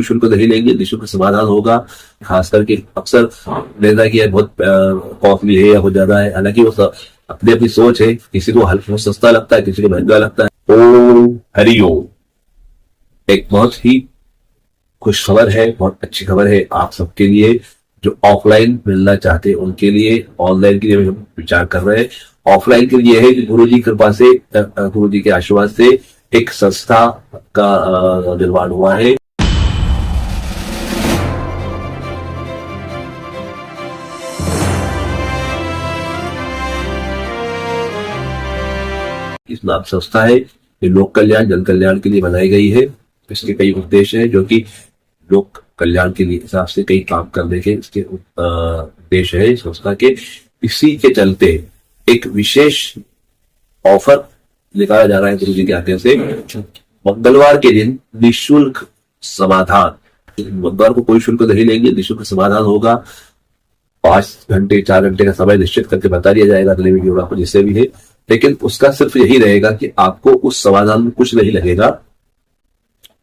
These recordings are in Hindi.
शुल्क नहीं लेंगे, निःशुल्क समाधान होगा। खास करके अक्सर लेना कि बहुत कॉस्टली है या बहुत ज्यादा है, हालांकि वो अपनी अपनी सोच है, किसी को हल्का सस्ता लगता है, किसी को महंगा लगता है। ओम हरिओम। एक बहुत ही खुश खबर है, बहुत अच्छी खबर है आप सबके लिए जो ऑफलाइन मिलना चाहते हैं उनके लिए। ऑनलाइन के लिए हम विचार कर रहे हैं, ऑफलाइन के लिए है कि गुरु जी कृपा से, गुरु जी के आशीर्वाद से एक संस्था का निर्माण हुआ है। इस नाम संस्था है, ये लोक कल्याण जन कल्याण के लिए बनाई गई है। इसके कई उद्देश्य हैं जो कि लोक कल्याण के लिए हिसाब से कई काम करने के इसके उद्देश्य है संस्था के। इसी के चलते एक विशेष ऑफर निकाला जा रहा है गुरु जी के आज्ञा से। मंगलवार के दिन निःशुल्क समाधान, मंगलवार को कोई शुल्क नहीं लेंगे, निःशुल्क समाधान होगा। 5 घंटे 4 घंटे का समय निश्चित करके बता दिया जाएगा अगले वीडियो में आपको, जिससे भी है। लेकिन उसका सिर्फ यही रहेगा कि आपको उस समाधान में कुछ नहीं लगेगा,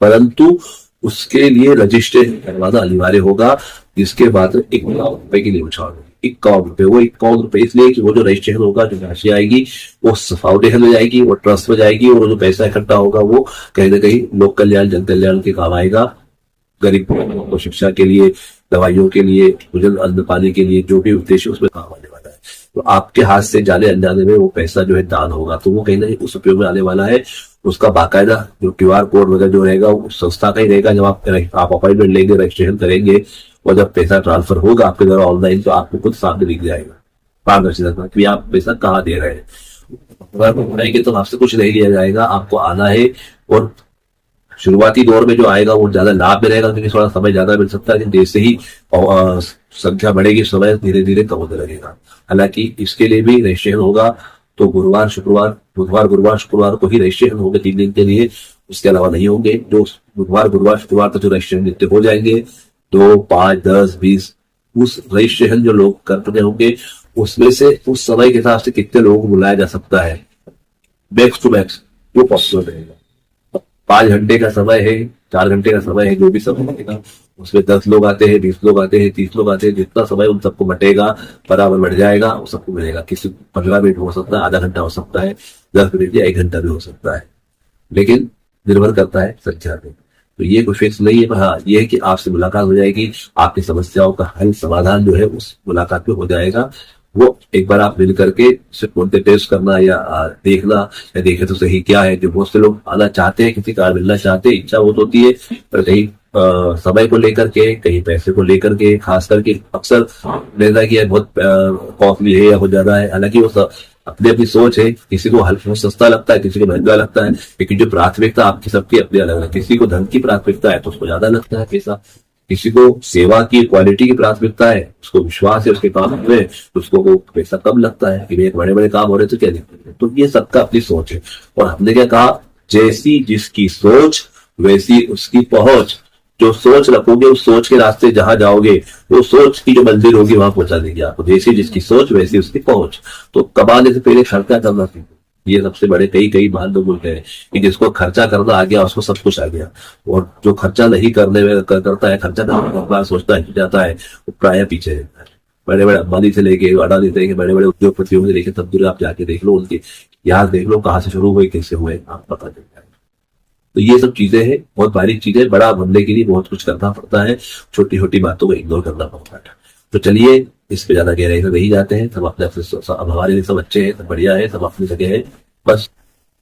परंतु उसके लिए रजिस्ट्रेशन करवाना अनिवार्य होगा, जिसके बाद 51 रुपए की लिमिट होगी। 51 रुपए, वो 51 रुपए इसलिए कि वो जो रजिस्ट्रेशन होगा, जो राशि आएगी वो फाउंडेशन में जाएगी, वो ट्रस्ट में जाएगी, और जो पैसा इकट्ठा होगा वो कहीं ना कहीं लोक कल्याण जन कल्याण के काम आएगा। गरीबों को शिक्षा के लिए, दवाइयों के लिए, भोजन अन्न पानी के लिए, जो भी उद्देश्य उसमें काम आने वाला है। तो आपके हाथ से जाने अनजाने में वो पैसा जो है दान होगा, तो वो कहीं ना कहीं उस उपयोग में आने वाला है। उसका बाकायदा जो QR कोड वगैरह जो रहेगा वो संस्था का ही रहेगा। जब आप अपॉइंटमेंट लेंगे, रजिस्ट्रेशन करेंगे, और जब पैसा ट्रांसफर होगा आपके द्वारा ऑनलाइन, तो आपको खुद सामने दिख जाएगा पारदर्शिता कि आप पैसा कहाँ दे रहे हैं। तो आपसे कुछ नहीं लिया जाएगा, आपको आना है। और शुरुआती दौर में जो आएगा वो ज्यादा लाभ में रहेगा, क्योंकि थोड़ा समय ज्यादा मिल सकता है। जैसे ही संख्या बढ़ेगी, समय धीरे धीरे कम होने लगेगा। हालांकि इसके लिए भी रजिस्ट्रेशन होगा, तो गुरुवार गुरुवार शुक्रवार को ही रजिस्ट्रेशन होंगे 3 दिन के लिए, उसके अलावा नहीं होंगे। जो बुधवार गुरुवार शुक्रवार तक जो रजिस्ट्रेशन जितने हो जाएंगे, 2, 5, 10, 20, उस रजिस्ट्रेशन जो लोग करते होंगे उसमें से उस समय के हिसाब से कितने लोगों को बुलाया जा सकता है, मैक्स टू मैक्स वो पॉसिबल रहेगा। 5 घंटे का समय है, 4 घंटे का समय है, जो भी समय लगेगा उसमें 10 लोग आते हैं, 20 लोग आते हैं, 30 लोग आते हैं, जितना समय उन सबको बटेगा बराबर बढ़ जाएगा, वो सबको मिलेगा। किसी 15 मिनट हो सकता है, आधा घंटा हो सकता है, 10 मिनट या 1 घंटा भी हो सकता है, लेकिन निर्भर करता है संख्या पे। तो ये कोई फिक्स नहीं है, पर हाँ ये है कि आपसे मुलाकात हो जाएगी, आपकी समस्याओं का हल समाधान जो है उस मुलाकात में हो जाएगा। वो एक बार आप मिल करके सिर्फ बोलते टेस्ट करना या देखना, या देखे तो सही क्या है। जो बहुत से लोग आना चाहते हैं, किसी कारण मिलना चाहते हैं, इच्छा बहुत होती है, पर कहीं समय को लेकर के, कहीं पैसे को लेकर के, खास करके अक्सर लेना कि बहुत कॉस्टली है या बहुत ज्यादा है, हालांकि वो अपनी अपनी सोच है, किसी को हल्का सस्ता लगता है, किसी को महंगा लगता है। लेकिन जो प्राथमिकता आपकी सबकी अपनी अलग है, किसी को धन की प्राथमिकता है तो उसको ज्यादा लगता है पैसा, किसी को सेवा की क्वालिटी की प्राथमिकता है, उसको विश्वास है उसके काम में, उसको वो पैसा कम लगता है कि बड़े बड़े काम हो रहे तो क्या दिक्कत है। तो ये सबका अपनी सोच है, और हमने क्या कहा, जैसी जिसकी सोच वैसी उसकी पहुंच। जो सोच रखोगे उस सोच के रास्ते जहां जाओगे, वो सोच की जो मंजिल होगी वहां पहुंचा देगी आपको। जैसी जिसकी सोच वैसी उसकी पहुंच। तो कमाने से पहले खर्चा करना सीखो। ये सबसे बड़े कई महान लोग बोलते हैं कि जिसको खर्चा करना आ गया उसको सब कुछ आ गया, और जो खर्चा नहीं करने में करता है, खर्चा करना सोचता है जाता है, वो प्राय पीछे रहता है। बड़े बड़े अंबानी से लेके अडानी से लेके बड़े बड़े उद्योगपतियों से लेके तब आप जाके देख लो, उनके इतिहास देख लो, कहाँ से शुरू हुए, कैसे हुए, आप पता चल जाएगा। तो ये सब चीजें हैं, बहुत बारीक चीजें। बड़ा बनने के लिए बहुत कुछ करना पड़ता है, छोटी छोटी बातों को इग्नोर करना पड़ता है। तो चलिए इस पे ज्यादा गहराई में नहीं जाते हैं, सब अपने अब हमारे लिए सब अच्छे हैं, सब बढ़िया है, सब अपनी जगह है। बस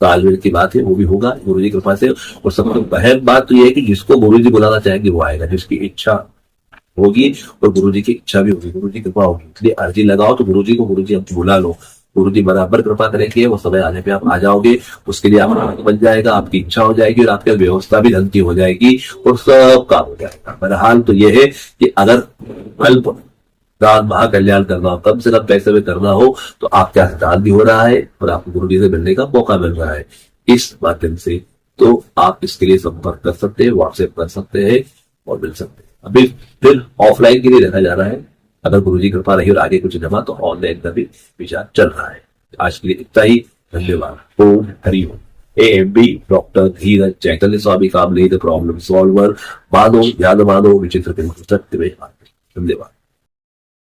तालमेल की बात है, वो भी होगा गुरु जी की कृपा से। और सबसे अहम बात तो ये है कि जिसको गुरु जी बुलाना चाहेंगे वो आएगा, जिसकी इच्छा होगी और गुरु जी की इच्छा भी होगी, गुरु जी की कृपा होगी। इसलिए अर्जी लगाओ तो गुरु जी को, गुरु जी हमको बुला लो, गुरु जी बराबर कृपा करेंगे। वो समय आने पे आप आ जाओगे, उसके लिए आपका बन जाएगा, आपकी इच्छा हो जाएगी, और आपकी व्यवस्था भी धन की हो जाएगी, और सब काम हो जाएगा। बहरहाल तो ये है कि अगर अल्प दान महाकल्याण करना हो, कम से कम पैसे में करना हो, तो आपके हाथ दान भी हो रहा है और आपको गुरु जी से मिलने का मौका मिल रहा है इस माध्यम से। तो आप इसके लिए संपर्क कर सकते हैं, व्हाट्सएप कर सकते हैं और मिल सकते हैं। अभी फिर ऑफलाइन के लिए रखा जा रहा है, अगर गुरु जी कृपा रही और आगे कुछ जमा तो ऑनलाइन का भी विचार चल रहा है। आज के लिए इतना ही, धन्यवाद। ओम हरि ओम। AMB doctor Dheeraj Chaitanya Swami Kamle the problem solver Madhav Yadav Madhav विचित्र के सत्य में धन्यवाद।